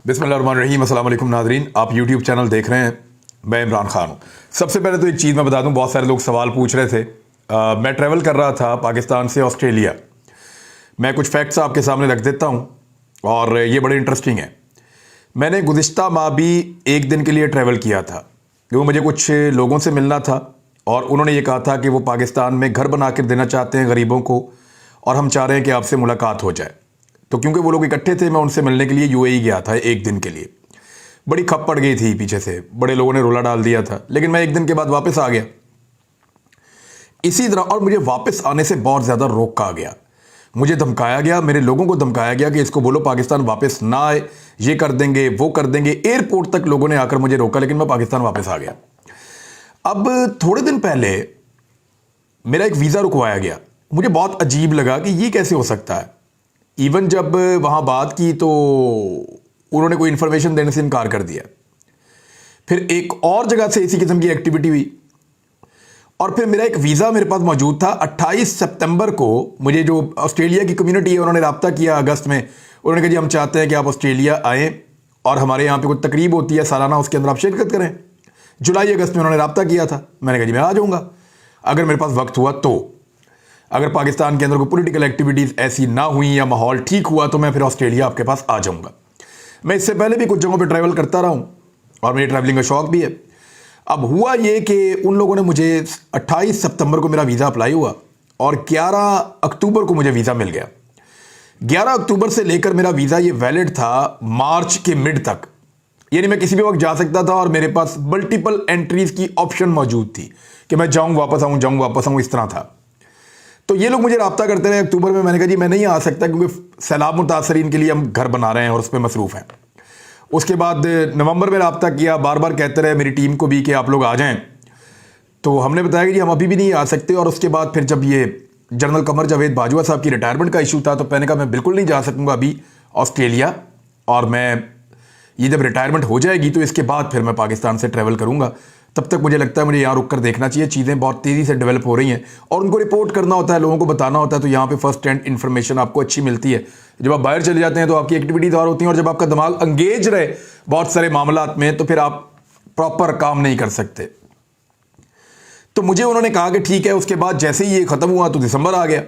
बिस्मिल्लाहिर्रहमानिर्रहीम। अस्सलाम वालेकुम नाज़रीन, आप यूट्यूब चैनल देख रहे हैं। मैं इमरान खान हूँ। सबसे पहले तो एक चीज़ मैं बता दूँ, बहुत सारे लोग सवाल पूछ रहे थे। मैं ट्रैवल कर रहा था पाकिस्तान से ऑस्ट्रेलिया। मैं कुछ फैक्ट्स आपके सामने रख देता हूँ और ये बड़े इंटरेस्टिंग है। मैंने गुज़िश्ता माह भी एक दिन के लिए ट्रैवल किया था, क्योंकि मुझे कुछ लोगों से मिलना था और उन्होंने ये कहा था कि वो पाकिस्तान में घर बना कर देना चाहते हैं गरीबों को और हम चाह रहे हैं कि आपसे मुलाकात हो जाए। तो क्योंकि वो लोग इकट्ठे थे, मैं उनसे मिलने के लिए यूएई गया था एक दिन के लिए। बड़ी खप पड़ गई थी पीछे से, बड़े लोगों ने रोला डाल दिया था, लेकिन मैं एक दिन के बाद वापस आ गया इसी तरह। और मुझे वापस आने से बहुत ज़्यादा रोका गया, मुझे धमकाया गया, मेरे लोगों को धमकाया गया कि इसको बोलो पाकिस्तान वापस ना आए, ये कर देंगे वो कर देंगे। एयरपोर्ट तक लोगों ने आकर मुझे रोका, लेकिन मैं पाकिस्तान वापस आ गया। अब थोड़े दिन पहले मेरा एक वीज़ा रुकवाया गया। मुझे बहुत अजीब लगा कि ये कैसे हो सकता है। इवन जब वहाँ बात की तो उन्होंने कोई इन्फॉर्मेशन देने से इनकार कर दिया। फिर एक और जगह से इसी किस्म की एक्टिविटी हुई और फिर मेरा एक वीज़ा मेरे पास मौजूद था। 28 सितंबर को मुझे जो ऑस्ट्रेलिया की कम्युनिटी है उन्होंने रब्ता किया अगस्त में। उन्होंने कहा जी हम चाहते हैं कि आप ऑस्ट्रेलिया आएँ और हमारे यहाँ पे कोई तकरीब होती है सालाना, उसके अंदर आप शिरकत करें। जुलाई अगस्त में उन्होंने रब्ता किया था। मैंने कहा जी मैं आ जाऊँगा अगर मेरे पास वक्त हुआ तो। अगर पाकिस्तान के अंदर कोई पॉलिटिकल एक्टिविटीज़ ऐसी ना हुई या माहौल ठीक हुआ तो मैं फिर ऑस्ट्रेलिया आपके पास आ जाऊँगा। मैं इससे पहले भी कुछ जगहों पे ट्रैवल करता रहा हूँ और मेरी ट्रैवलिंग का शौक़ भी है। अब हुआ ये कि उन लोगों ने मुझे 28 सितंबर को मेरा वीज़ा अप्लाई हुआ और 11 अक्टूबर को मुझे वीज़ा मिल गया। 11 अक्टूबर से लेकर मेरा वीज़ा ये वैलिड था मार्च के मिड तक, यानी मैं किसी भी वक्त जा सकता था और मेरे पास मल्टीपल एंट्रीज़ की ऑप्शन मौजूद थी कि मैं जाऊँ वापस आऊँ, जाऊँ वापस आऊँ, इस तरह था। तो ये लोग मुझे रब्ता करते रहे अक्टूबर में। मैंने कहा जी मैं नहीं आ सकता क्योंकि सैलाब मुतासरीन के लिए हम घर बना रहे हैं और उस पर मसरूफ़ हैं। उसके बाद नवंबर में रब्ता किया, बार बार कहते रहे मेरी टीम को भी कि आप लोग आ जाएं। तो हमने बताया कि जी हम अभी भी नहीं आ सकते। और उसके बाद फिर जब ये जनरल कमर जावेद बाजवा साहब की रिटायरमेंट का इशू था तो मैंने कहा मैं बिल्कुल नहीं जा सकूँगा अभी ऑस्ट्रेलिया, और मैं ये जब रिटायरमेंट हो जाएगी तो इसके बाद फिर मैं पाकिस्तान से ट्रैवल करूँगा। तब तक मुझे लगता है मुझे यहाँ रुक कर देखना चाहिए, चीज़ें बहुत तेज़ी से डेवलप हो रही हैं और उनको रिपोर्ट करना होता है, लोगों को बताना होता है। तो यहाँ पे फर्स्ट हैंड इन्फॉर्मेशन आपको अच्छी मिलती है। जब आप बाहर चले जाते हैं तो आपकी एक्टिविटीज़ और होती हैं, और जब आपका दिमाग अंगेज रहे बहुत सारे मामलात में तो फिर आप प्रॉपर काम नहीं कर सकते। तो मुझे उन्होंने कहा कि ठीक है। उसके बाद जैसे ही ये ख़त्म हुआ तो दिसंबर आ गया।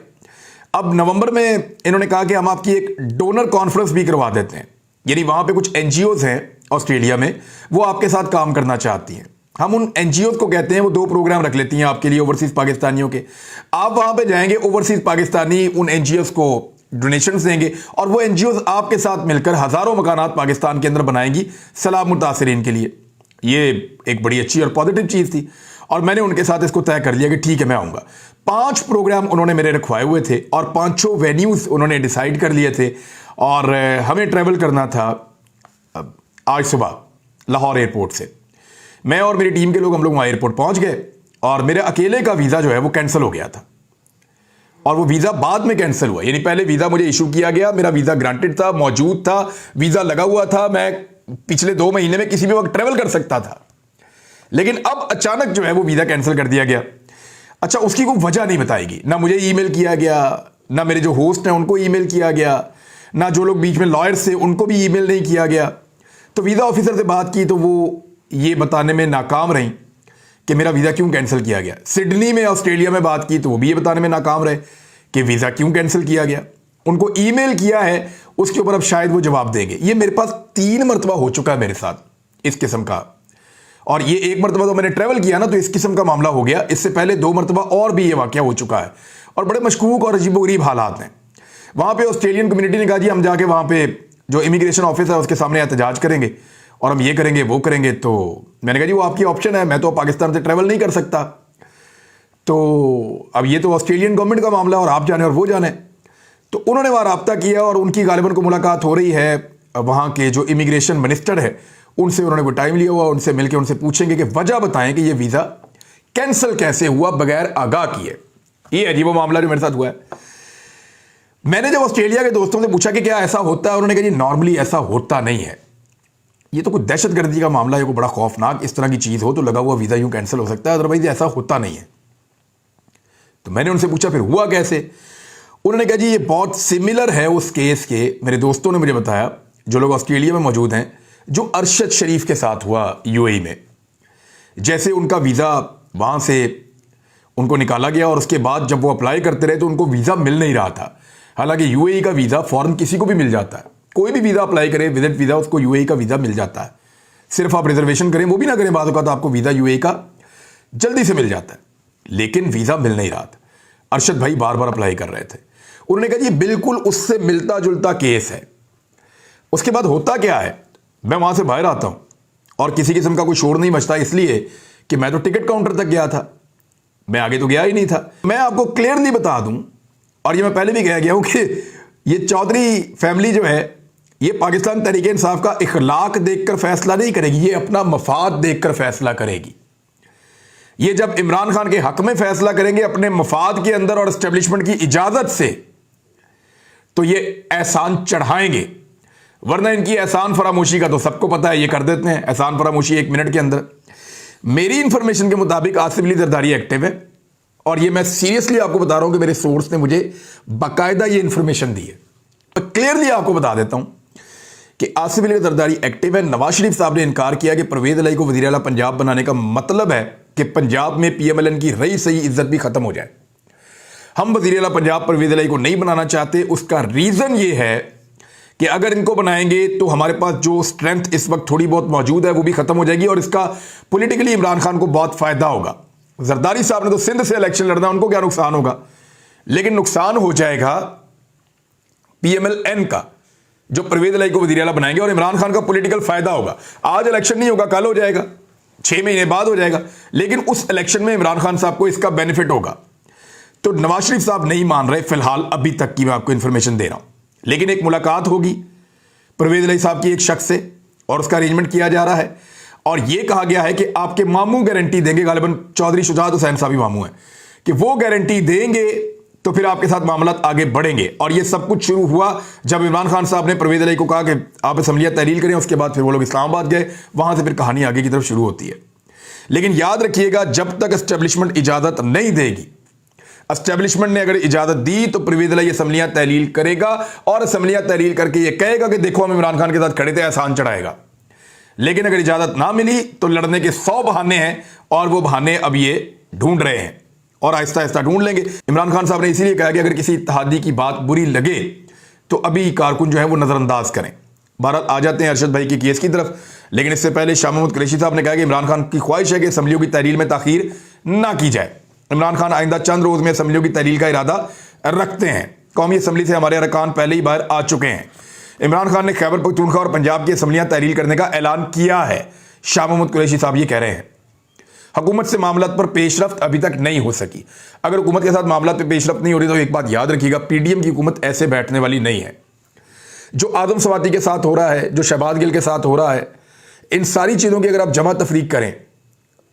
अब नवंबर में इन्होंने कहा कि हम आपकी एक डोनर कॉन्फ्रेंस भी करवा देते हैं, यानी वहाँ पे कुछ NGOs हैं ऑस्ट्रेलिया में, वो आपके साथ काम करना चाहती हैं। हम उन NGOs को कहते हैं, वो 2 प्रोग्राम रख लेती हैं आपके लिए ओवरसीज़ पाकिस्तानियों के। आप वहाँ पे जाएंगे, ओवरसीज़ पाकिस्तानी उन NGOs को डोनेशंस देंगे और वो NGOs आपके साथ मिलकर हज़ारों मकानात पाकिस्तान के अंदर बनाएंगी सैलाब मुतासरीन के लिए। ये एक बड़ी अच्छी और पॉजिटिव चीज़ थी और मैंने उनके साथ इसको तय कर लिया कि ठीक है मैं आऊँगा। 5 प्रोग्राम उन्होंने मेरे रखवाए हुए थे और 5 वेन्यूज़ उन्होंने डिसाइड कर लिए थे। और हमें ट्रैवल करना था आज सुबह लाहौर एयरपोर्ट से। मैं और मेरी टीम के लोग हम लोग वहाँ एयरपोर्ट पहुँच गए और मेरे अकेले का वीज़ा जो है वो कैंसिल हो गया था। और वो वीज़ा बाद में कैंसिल हुआ, यानी पहले वीज़ा मुझे इशू किया गया, मेरा वीज़ा ग्रांटेड था, मौजूद था, वीज़ा लगा हुआ था, मैं पिछले 2 महीने में किसी भी वक्त ट्रैवल कर सकता था। लेकिन अब अचानक जो है वो वीज़ा कैंसिल कर दिया गया। अच्छा, उसकी कोई वजह नहीं बताएगी, ना मुझे ईमेल किया गया, ना मेरे जो होस्ट हैं उनको ईमेल किया गया, ना जो लोग बीच में लॉयर्स थे उनको भी ईमेल नहीं किया गया। तो वीज़ा ऑफिसर से बात की तो वो ये बताने में नाकाम रही कि मेरा वीज़ा क्यों कैंसिल किया गया। सिडनी में ऑस्ट्रेलिया में बात की तो वो भी ये बताने में नाकाम रहे कि वीज़ा क्यों कैंसिल किया गया। उनको ईमेल किया है, उसके ऊपर अब शायद वो जवाब देंगे। ये मेरे पास 3 मरतबा हो चुका है मेरे साथ इस किस्म का, और ये एक मरतबा तो मैंने ट्रैवल किया ना तो इस किस्म का मामला हो गया। इससे पहले 2 मरतबा और भी ये वाक़या हो चुका है और बड़े मशकूक और अजीबोगरीब हालात हैं। वहाँ पे ऑस्ट्रेलियन कम्युनिटी ने कहा जी हम जाके वहाँ पे जो इमिग्रेशन ऑफिस है उसके सामने एहतजाज करेंगे और हम ये करेंगे वो करेंगे। तो मैंने कहा जी वो आपकी ऑप्शन है, मैं तो पाकिस्तान से ट्रैवल नहीं कर सकता। तो अब ये तो ऑस्ट्रेलियन गवर्नमेंट का मामला है और आप जाने और वो जाने। तो उन्होंने वहाँ रब्ता किया और उनकी गालिबन को मुलाकात हो रही है वहाँ के जो इमिग्रेशन मिनिस्टर है उनसे। उन्होंने कोई टाइम लिया हुआ, उनसे मिलकर उनसे पूछेंगे कि वजह बताएं कि ये वीज़ा कैंसिल कैसे हुआ बगैर आगाह किए। ये अजीब वो मामला जो मेरे साथ हुआ है। मैंने जब ऑस्ट्रेलिया के दोस्तों से पूछा कि क्या ऐसा होता है, उन्होंने कहा जी नॉर्मली ऐसा होता नहीं है, ये तो कोई दहशतगर्दी का मामला है, कोई बड़ा खौफनाक इस तरह की चीज़ हो तो लगा हुआ वीज़ा यूँ कैंसिल हो सकता है, अदरवाइज ऐसा होता नहीं है। तो मैंने उनसे पूछा फिर हुआ कैसे। उन्होंने कहा जी ये बहुत सिमिलर है उस केस के। मेरे दोस्तों ने मुझे बताया जो लोग ऑस्ट्रेलिया में मौजूद हैं, जो अरशद शरीफ के साथ हुआ यूएई में। जैसे उनका वीज़ा वहाँ से उनको निकाला गया और उसके बाद जब वो अप्लाई करते रहे तो उनको वीज़ा मिल नहीं रहा था। हालांकि यूएई का वीज़ा फ़ौरन किसी को भी मिल जाता है, कोई भी वीज़ा अप्लाई करे, विजिट वीज़ा, उसको यूएई का वीज़ा मिल जाता है। सिर्फ आप रिजर्वेशन करें, वो भी ना करें बाद का, तो आपको वीज़ा यूएई का जल्दी से मिल जाता है। लेकिन वीज़ा मिल नहीं रहा था। अरशद भाई बार बार अप्लाई कर रहे थे। उन्होंने कहा ये बिल्कुल उससे मिलता जुलता केस है। उसके बाद होता क्या है, मैं वहाँ से बाहर आता हूँ और किसी किस्म का कोई शोर नहीं मचता, इसलिए कि मैं तो टिकट काउंटर तक गया था, मैं आगे तो गया ही नहीं था। मैं आपको क्लियरली बता दूं, और ये मैं पहले भी कह गया हूं कि ये चौधरी फैमिली जो है, ये पाकिस्तान तहरीक इंसाफ का इखलाक देखकर फैसला नहीं करेगी, ये अपना मफाद देखकर फैसला करेगी। ये जब इमरान खान के हक में फैसला करेंगे अपने मफाद के अंदर और एस्टेब्लिशमेंट की इजाजत से, तो ये एहसान चढ़ाएंगे। वरना इनकी एहसान फरामोशी का तो सबको पता है, ये कर देते हैं एहसान फरामोशी 1 मिनट के अंदर। मेरी इंफॉर्मेशन के मुताबिक आसिफ अली जरदारी एक्टिव है, और ये मैं सीरियसली आपको बता रहा हूं कि मेरे सोर्स ने मुझे बाकायदा ये इंफॉर्मेशन दी है। मैं क्लियरली आपको बता देता हूं कि आसिफ अली जरदारी एक्टिव है। नवाज शरीफ साहब ने इनकार किया कि परवेज इलाही को वज़ीर आला पंजाब बनाने का मतलब है कि पंजाब में PMLN की रही सही इज्जत भी खत्म हो जाए। हम वज़ीर आला पंजाब परवेज इलाही को नहीं बनाना चाहते। उसका रीजन ये है कि अगर इनको बनाएंगे तो हमारे पास जो स्ट्रेंथ इस वक्त थोड़ी बहुत मौजूद है वो भी खत्म हो जाएगी, और इसका पॉलिटिकली इमरान खान को बहुत फायदा होगा। जरदारी साहब ने तो सिंध से इलेक्शन लड़ना, उनको क्या नुकसान होगा, लेकिन नुकसान हो जाएगा PMLN का, जो परवेज इलाही को वज़ीर आला बनाएंगे, और इमरान खान का पॉलिटिकल फायदा होगा। आज इलेक्शन नहीं होगा, कल हो जाएगा, 6 महीने बाद हो जाएगा, लेकिन उस इलेक्शन में इमरान खान साहब को इसका बेनिफिट होगा। तो नवाज शरीफ साहब नहीं मान रहे फिलहाल, अभी तक की मैं आपको इंफॉर्मेशन दे रहा हूं। लेकिन एक मुलाकात होगी परवेज इलाही साहब की एक शख्स से, और उसका अरेंजमेंट किया जा रहा है, और यह कहा गया है कि आपके मामू गारंटी देंगे, गालिबन चौधरी शुजात हुसैन साहब ही मामू है, कि वो गारंटी देंगे तो फिर आपके साथ मामला आगे बढ़ेंगे। और यह सब कुछ शुरू हुआ जब इमरान खान साहब ने परवेज इलाही को कहा कि आप असम्बलियां तहरील करें। उसके बाद फिर वो लोग इस्लामाबाद गए, वहां से फिर कहानी आगे की तरफ शुरू होती है। लेकिन याद रखिएगा, जब तक एस्टेब्लिशमेंट इजाजत नहीं देगी, एस्टेब्लिशमेंट ने अगर इजाजत दी तो परवेज इलाही असम्बलियां तहलील करेगा, और असम्बलियां तहलील करके ये कहेगा कि देखो हम इमरान खान के साथ खड़े थे, एहसान चढ़ाएगा। लेकिन अगर इजाजत ना मिली तो लड़ने के 100 बहाने हैं, और वो बहाने अब ये ढूंढ रहे हैं और आहिस्ता आहिस्ता ढूंढ लेंगे। इमरान खान साहब ने इसीलिए कहा कि अगर किसी इत्तेहादी की बात बुरी लगे तो अभी कारकुन जो है वो नजरअंदाज करें। भारत आ जाते हैं अरशद भाई की केस की तरफ, लेकिन इससे पहले शाह महमूद कुरैशी साहब ने कहा कि इमरान खान की ख्वाहिश है कि असम्बलियों की तहलील में ताखीर ना की जाए। इमरान खान आइंदा चंद रोज में असम्बलियों की तहलील का इरादा रखते हैं। कौमी असम्बली से हमारे अरकान पहले ही बाहर आ चुके हैं। इमरान खान ने खैबर पख्तूनख्वा और पंजाब की असम्बलियां तहलील करने का ऐलान किया है। शाह महमूद कुरैशी साहब ये कह रहे हैं। हुकूमत से मामलात पर पेशरफ्त अभी तक नहीं हो सकी। अगर हुकूमत के साथ मामलात पर पेशरफ्त नहीं हो रही तो एक बात याद रखिएगा, PDM की हुकूमत ऐसे बैठने वाली नहीं है। जो आदम सवाती के साथ हो रहा है, जो शहबाज गिल के साथ हो रहा है, इन सारी चीज़ों की अगर आप जमा तफरीक करें,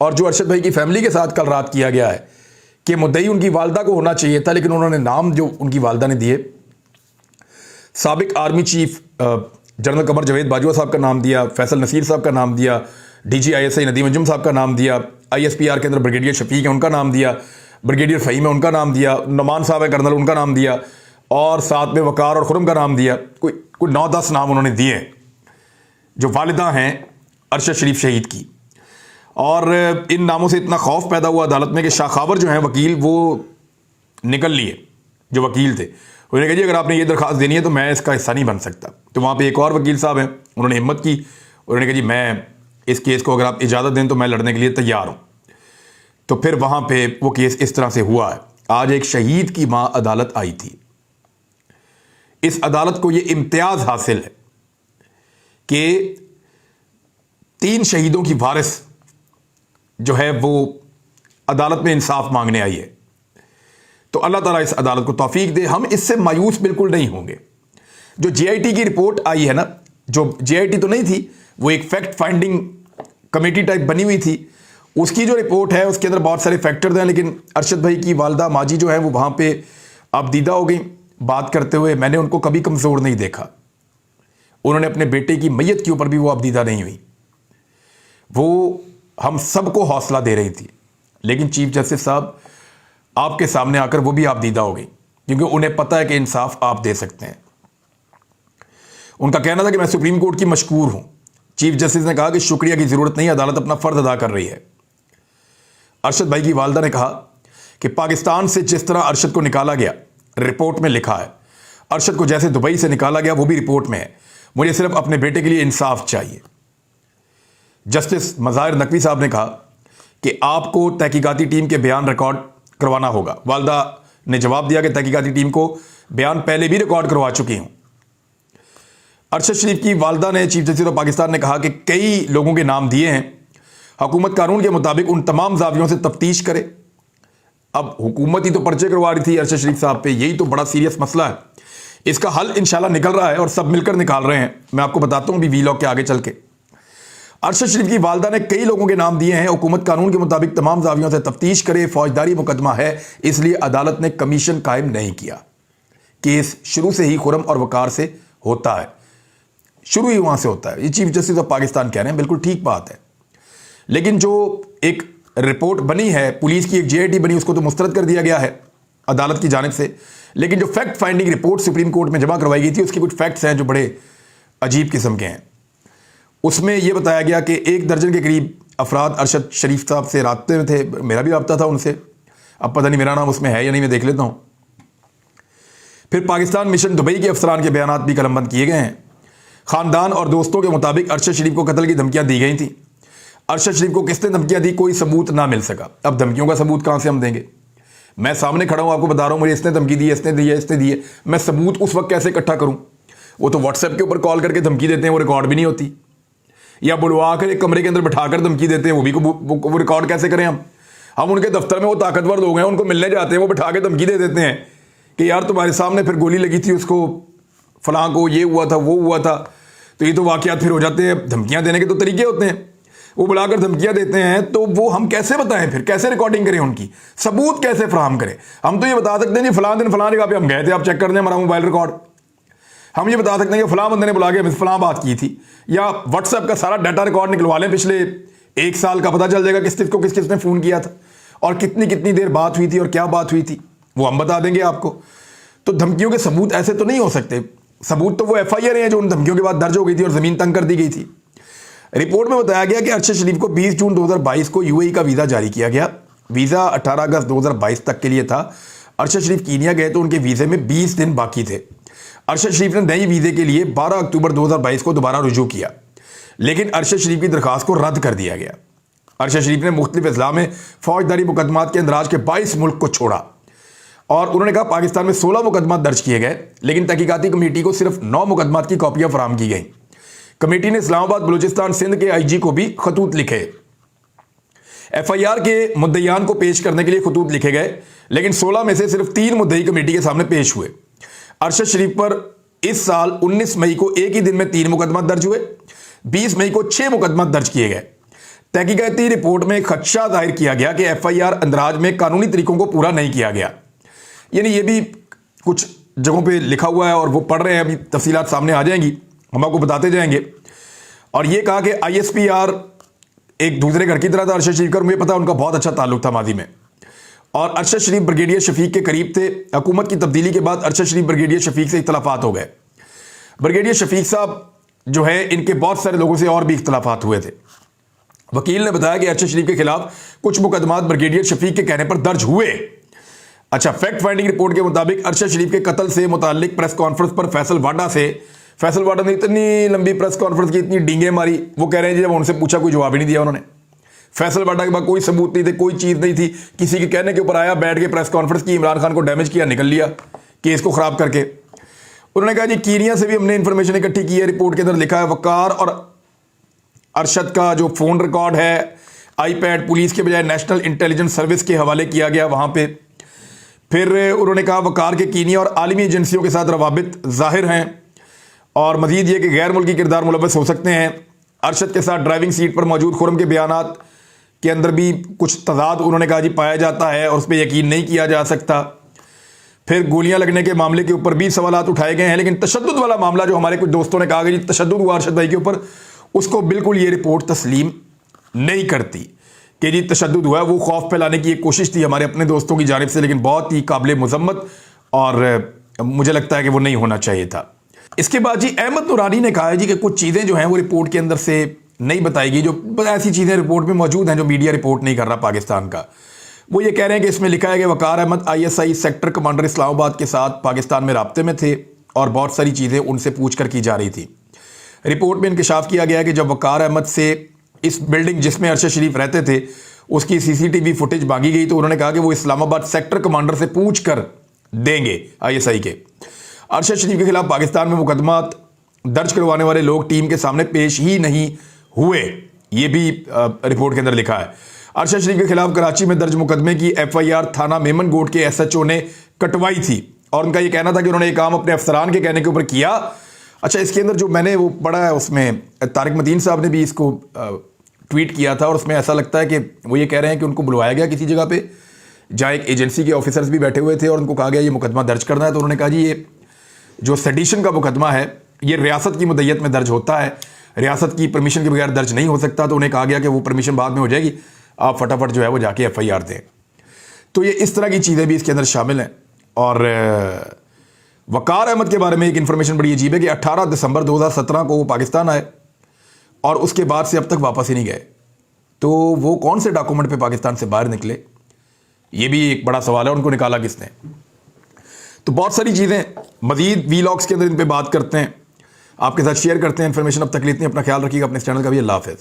और जो अरशद भाई की फैमिली के साथ कल रात किया गया है कि मुद्दई उनकी वालदा को होना चाहिए था, लेकिन उन्होंने नाम जो उनकी वालदा ने दिए, साबिक army chief general Qamar Javed Bajwa साहब का नाम दिया, फैसल नसीर साहब का नाम दिया, DG ISI नदीम अंजुम साहब का नाम दिया, ISPR के अंदर ब्रिगेडियर शफीक है उनका नाम दिया, ब्रिगेडियर फ़हीम है उनका नाम दिया, नुमान साहब है कर्नल उनका नाम दिया, और साथ में वकार और खुरम का नाम दिया। कोई 9-10 नाम उन्होंने दिए जो वालिदा हैं अरशद शरीफ शहीद की। और इन नामों से इतना खौफ पैदा हुआ अदालत में कि शाखावर जो हैं वकील, वो निकल लिए जो वकील थे। उन्होंने कहा जी अगर आपने ये दरख्वास्त देनी है तो मैं इसका हिस्सा नहीं बन सकता। तो वहाँ पे एक और वकील साहब हैं, उन्होंने हिम्मत की, उन्होंने कहा जी मैं इस केस को अगर आप इजाज़त दें तो मैं लड़ने के लिए तैयार हूँ। तो फिर वहाँ पे वो केस इस तरह से हुआ है। आज एक शहीद की माँ अदालत आई थी। इस अदालत को ये इम्तियाज़ हासिल है कि 3 शहीदों की वारिस जो है वो अदालत में इंसाफ मांगने आई है। तो अल्लाह ताला इस अदालत को तौफीक दे। हम इससे मायूस बिल्कुल नहीं होंगे। जो JIT की रिपोर्ट आई है ना, जो JIT तो नहीं थी, वो एक फैक्ट फाइंडिंग कमेटी टाइप बनी हुई थी, उसकी जो रिपोर्ट है उसके अंदर बहुत सारे फैक्टर्स हैं। लेकिन अरशद भाई की वालदा माजी जो है वो वहाँ पे आबदीदा हो गई बात करते हुए। मैंने उनको कभी कमज़ोर नहीं देखा। उन्होंने अपने बेटे की मैयत के ऊपर भी वो आबदीदा नहीं हुई। वो हम सबको हौसला दे रही थी। लेकिन चीफ जस्टिस साहब आपके सामने आकर वो भी आबदीदा हो गई, क्योंकि उन्हें पता है कि इंसाफ आप दे सकते हैं। उनका कहना था कि मैं सुप्रीम कोर्ट की मशकूर हूं। चीफ जस्टिस ने कहा कि शुक्रिया की जरूरत नहीं, अदालत अपना फर्ज अदा कर रही है। अरशद भाई की वालदा ने कहा कि पाकिस्तान से जिस तरह अरशद को निकाला गया, रिपोर्ट में लिखा है, अरशद को जैसे दुबई से निकाला गया वो भी रिपोर्ट में है। मुझे सिर्फ अपने बेटे के लिए इंसाफ चाहिए। जस्टिस मज़ाहिर नकवी साहब ने कहा कि आपको तहकीकाती टीम के बयान रिकॉर्ड करवाना होगा। वालदा ने जवाब दिया कि तहकीकाती टीम को बयान पहले भी रिकॉर्ड करवा चुकी हूं। अरशद शरीफ की वालदा ने चीफ जस्टिस ऑफ पाकिस्तान ने कहा कि कई लोगों के नाम दिए हैं, हुकूमत कानून के मुताबिक उन तमाम जावियों से तफ्तीश करे। अब हुकूमत ही तो पर्चे करवा रही थी अरशद शरीफ साहब पे, यही तो बड़ा सीरियस मसला है। इसका हल इंशाल्लाह निकल रहा है और सब मिलकर निकाल रहे हैं। मैं आपको बताता हूं भी वीलॉग के आगे चल के। अरशद शरीफ की वालदा ने कई लोगों के नाम दिए हैं, हुकूमत कानून के मुताबिक तमाम जावियों से तफ्तीश करे, फौजदारी मुकदमा है, इसलिए अदालत ने कमीशन कायम नहीं किया। केस शुरू से ही खुरम और वकार से होता है, शुरू ही वहां से होता है। ये चीफ जस्टिस ऑफ पाकिस्तान कह रहे हैं, बिल्कुल ठीक बात है। लेकिन जो एक रिपोर्ट बनी है, पुलिस की एक JIT बनी, उसको तो मुस्तरद कर दिया गया है अदालत की जानिब से। लेकिन जो fact finding report supreme court में जमा करवाई गई थी, उसके कुछ फैक्ट्स हैं जो बड़े अजीब किस्म के हैं। उसमें यह बताया गया कि 1 दर्जन के करीब अफराद अरशद शरीफ साहब से राब्ते में थे। मेरा भी राब्ता था उनसे, अब पता नहीं मेरा नाम उसमें है या नहीं, मैं देख लेता हूं। फिर पाकिस्तान मिशन दुबई के अफसरान के बयान भी कलमबंद किए गए हैं। खानदान और दोस्तों के मुताबिक अरशद शरीफ को कत्ल की धमकियां दी गई थी। अरशद शरीफ को किसने धमकियां दी, कोई सबूत ना मिल सका। अब धमकियों का सबूत कहां से हम देंगे? मैं सामने खड़ा हूं, आपको बता रहा हूं मुझे इसने धमकी दी है, इसने दी है, इसने दी है। मैं सबूत उस वक्त कैसे इकट्ठा करूं? वो तो व्हाट्सएप के ऊपर कॉल करके धमकी देते हैं, वो रिकॉर्ड भी नहीं होती। या बुलवा कर एक कमरे के अंदर बिठाकर धमकी देते हैं, वो रिकॉर्ड कैसे करें हम उनके दफ्तर में वो ताकतवर लोग हैं, उनको मिलने जाते हैं, वो बिठा के धमकी दे देते हैं कि यार तुम्हारे सामने फिर गोली लगी थी, उसको फलां को ये हुआ था, वो हुआ था। तो ये तो वाकयात फिर हो जाते हैं। धमकियां देने के तो तरीके होते हैं, वो बुलाकर धमकियां देते हैं, तो वो हम कैसे बताएं? फिर कैसे रिकॉर्डिंग करें? उनकी सबूत कैसे फराहम करें? हम तो ये बता सकते हैं जी फलां दिन फलां जगह पे हम गए थे, आप चेक कर दें हमारा मोबाइल रिकॉर्ड। हम ये बता सकते हैं कि फलां बंदे ने बुला के फलां बात की थी, या व्हाट्सएप का सारा डाटा रिकॉर्ड निकलवा लें, पिछले 1 साल का पता चल जाएगा किस किस को किस किसने फोन किया था और कितनी कितनी देर बात हुई थी और क्या बात हुई थी, वो हम बता देंगे आपको। तो धमकियों के सबूत ऐसे तो नहीं हो सकते। सबूत तो वो FIR हैं जो उन धमकियों के बाद दर्ज हो गई थी और जमीन तंग कर दी गई थी। रिपोर्ट में बताया गया कि अरशद शरीफ को 20 जून 2022 को UAE का वीजा जारी किया गया। वीजा 18 अगस्त 2022 तक के लिए था। अरशद शरीफ कीनिया गए तो उनके वीजे में 20 दिन बाकी थे। अरशद शरीफ ने नई वीजे के लिए 12 अक्टूबर 2022 को दोबारा रुजू किया, लेकिन अरशद शरीफ की दरखास्त को रद्द कर दिया गया। अरशद शरीफ ने मुख्तलिफ अजला में फौजदारी मुकदमात के अंदराज के 22 मुल्क को छोड़ा और उन्होंने कहा पाकिस्तान में 16 मुकदमा दर्ज किए गए, लेकिन तहकीकाती कमेटी को सिर्फ 9 मुकदमात की कॉपियां फराहम की गई। कमेटी ने इस्लामाबाद, बलूचिस्तान, सिंध के IG को भी खतूत लिखे। FIR के मुद्दईयान को पेश करने के लिए खतूत लिखे गए, लेकिन 16 में से सिर्फ 3 मुद्दई कमेटी के सामने पेश हुए। अरशद शरीफ पर इस साल 19 मई को एक ही दिन में 3 मुकदमा दर्ज हुए, 20 मई को 6 मुकदमा दर्ज किए गए। तहकीकाती रिपोर्ट में खदशा जाहिर किया गया कि FIR अंदराज में कानूनी तरीकों को पूरा नहीं किया गया। यानी ये भी कुछ जगहों पे लिखा हुआ है और वो पढ़ रहे हैं, अभी तफसीलात सामने आ जाएंगी, हम आपको बताते जाएंगे। और ये कहा कि ISPR एक दूसरे घर की तरह था अरशद शरीफ का, मुझे पता उनका बहुत अच्छा ताल्लुक था माजी में, और अरशद शरीफ ब्रिगेडियर शफीक के करीब थे। हुकूमत की तब्दीली के बाद अरशद शरीफ ब्रिगेडियर शफीक से इख्तलाफात हो गए। ब्रिगेडियर शफीक साहब जो है, इनके बहुत सारे लोगों से और भी इख्तलाफात हुए थे। वकील ने बताया कि अरशद शरीफ के खिलाफ कुछ मुकदमात ब्रिगेडियर शफीक के कहने पर दर्ज हुए। अच्छा, फैक्ट फाइंडिंग रिपोर्ट के मुताबिक अरशद शरीफ के कत्ल से मुतालिक प्रेस कॉन्फ्रेंस पर फैसल वाडा ने इतनी लंबी प्रेस कॉन्फ्रेंस की, इतनी डींगे मारी। वो कह रहे हैं जब उनसे पूछा कोई जवाब ही नहीं दिया उन्होंने। फैसल वाडा के बाद कोई सबूत नहीं थे, कोई चीज़ नहीं थी, किसी के कहने के ऊपर आया, बैठ के प्रेस कॉन्फ्रेंस की, इमरान खान को डैमेज किया, निकल लिया केस को खराब करके। उन्होंने कहा जी कीनिया से भी हमने इंफॉर्मेशन इकट्ठी की है, रिपोर्ट के अंदर लिखा है वकार और अरशद का जो फ़ोन रिकॉर्ड है, iPad पुलिस के बजाय नेशनल इंटेलिजेंस सर्विस के हवाले किया गया वहाँ पे। फिर उन्होंने कहा वकार के कीनिया और आलमी एजेंसियों के साथ रवाबित जाहिर हैं और मजीद ये कि गैर मुल्की किरदार मुलव्वस हो सकते हैं। अरशद के साथ ड्राइविंग सीट पर मौजूद खुरम के बयानात के अंदर भी कुछ तजाद उन्होंने कहा जी पाया जाता है और उस पर यकीन नहीं किया जा सकता। फिर गोलियां लगने के मामले के ऊपर भी सवालात उठाए गए हैं, लेकिन तशद्दुद वाला मामला जो हमारे कुछ दोस्तों ने कहा कि जी तशद्दुद हुआ अरशद भाई के ऊपर, उसको बिल्कुल ये रिपोर्ट तस्लीम नहीं करती कि जी तशद्दुद हुआ है। वो खौफ फैलाने की एक कोशिश थी हमारे अपने दोस्तों की जानिब से, लेकिन बहुत ही काबिल मुजम्मत और मुझे लगता है कि वो नहीं होना चाहिए था। इसके बाद जी अहमद नूरानी ने कहा है जी कि कुछ चीज़ें जो हैं वो रिपोर्ट के अंदर से नहीं बताएगी, जो ऐसी चीज़ें रिपोर्ट में मौजूद हैं जो मीडिया रिपोर्ट नहीं कर रहा पाकिस्तान का। वो ये कह रहे हैं कि इसमें लिखा है कि Waqar Ahmed ISI sector commander Islamabad के साथ पाकिस्तान में राब्ते में थे और बहुत सारी चीज़ें उनसे पूछ कर की जा रही थी। रिपोर्ट में इंकशाफ किया गया है कि जब वकार अहमद से इस बिल्डिंग जिसमें अरशद शरीफ रहते थे उसकी CCTV फुटेज मांगी गई तो उन्होंने कहा कि वो इस्लामाबाद सेक्टर कमांडर से पूछ कर देंगे ISI के। अरशद शरीफ के खिलाफ पाकिस्तान में मुकदमा दर्ज करवाने वाले लोग टीम के सामने पेश ही नहीं हुए, ये भी रिपोर्ट के अंदर लिखा है। अरशद शरीफ के खिलाफ कराची में दर्ज मुकदमे की FIR थाना मेमन गोट के SHO ने कटवाई थी और उनका ये कहना था कि उन्होंने ये काम अपने अफसरान के कहने के ऊपर किया। अच्छा, इसके अंदर जो मैंने वो पढ़ा है उसमें तारिक मदीन साहब ने भी इसको ट्वीट किया था और उसमें ऐसा लगता है कि वो ये कह रहे हैं कि उनको बुलवाया गया किसी जगह पे जहाँ एक एजेंसी के ऑफिसर्स भी बैठे हुए थे और उनको कहा गया ये मुकदमा दर्ज करना है, तो उन्होंने कहा जी ये जो सेडिशन का मुकदमा है ये रियासत की मुद्दत में दर्ज होता है, रियासत की परमिशन के बगैर दर्ज नहीं हो सकता। तो उन्हें कहा गया कि वो परमिशन बाद में हो जाएगी, आप फटाफट जो है वो जाके FIR दें। तो ये इस तरह की चीज़ें भी इसके अंदर शामिल हैं। और वकार अहमद के बारे में एक इन्फॉर्मेशन बड़ी अजीब है कि 18 दिसंबर 2017 को वो पाकिस्तान आए और उसके बाद से अब तक वापस ही नहीं गए। तो वो कौन से डॉक्यूमेंट पे पाकिस्तान से बाहर निकले, ये भी एक बड़ा सवाल है, उनको निकाला किसने। तो बहुत सारी चीज़ें मजीद वीलॉग्स के अंदर इन पे बात करते हैं, आपके साथ शेयर करते हैं इन्फॉर्मेशन। अब तक लेते हैं, अपना ख्याल रखिएगा, अपने चैनल का भी। अल्लाह हाफ़िज़।